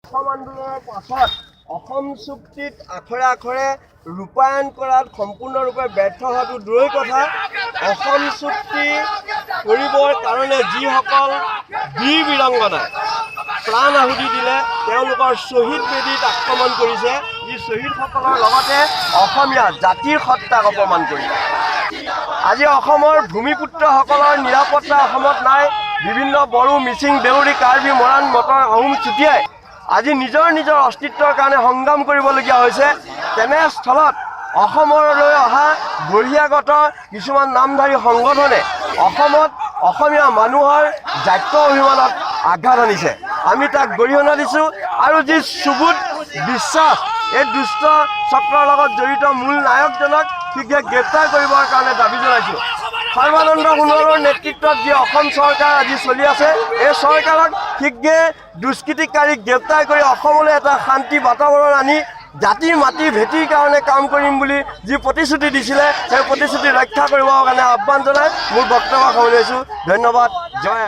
অসম আন্দোলনৰ পাছত অসম চুক্তিত আখৰে আখৰে ৰূপায়ণ কৰাত সম্পূৰ্ণৰূপে ব্যৰ্থ হোৱাটো দূৰৈৰ কথা। অসম চুক্তি কৰিবৰ কাৰণে যিসকল বীৰ বীৰাংগনাই প্ৰাণ আহুতি দিলে তেওঁলোকৰ শ্বহীদ বেদীত আক্ৰমণ কৰিছে, যি শ্বহীদসকলৰ লগতে অসমীয়া জাতিৰ সত্তাক অপমান কৰিছে। আজি অসমৰ ভূমিপুত্ৰসকলৰ নিৰাপত্তা অসমত নাই। বিভিন্ন বড়ো, মিচিং, দেউৰী, কাৰ্বি, মৰাণ, মটৰ, আহোম, চুতীয়াই আজি নিজৰ নিজৰ অস্তিত্বৰ কাৰণে সংগ্ৰাম কৰিবলগীয়া হৈছে। তেনেস্থলত অসমলৈ অহা বহিৰাগত কিছুমান নামধাৰী সংগঠনে অসমত অসমীয়া মানুহৰ জাতীয় অভিমানত আঘাত আনিছে। আমি তাক গৰিহণা দিছোঁ আৰু যি সুবোধ বিশ্বাস এই দুষ্ট চক্ৰৰ লগত জড়িত মূল নায়কজনক শীঘ্ৰে গ্ৰেপ্তাৰ কৰিবৰ কাৰণে দাবী জনাইছোঁ। সৰ্বানন্দ সোণোৱালৰ নেতৃত্বত যি অসম চৰকাৰ আজি চলি আছে, এই চৰকাৰক শীঘ্ৰে দুষ্কৃতিকাৰীক গ্ৰেপ্তাৰ কৰি অসমলৈ এটা শান্তি বাতাবৰণ আনি জাতিৰ মাটিৰ ভেটিৰ কাৰণে কাম কৰিম বুলি যি প্ৰতিশ্ৰুতি দিছিলে, সেই প্ৰতিশ্ৰুতি ৰক্ষা কৰিবৰ কাৰণে আহ্বান জনাই মোৰ বক্তব্য সামৰিছোঁ। ধন্যবাদ। জয়।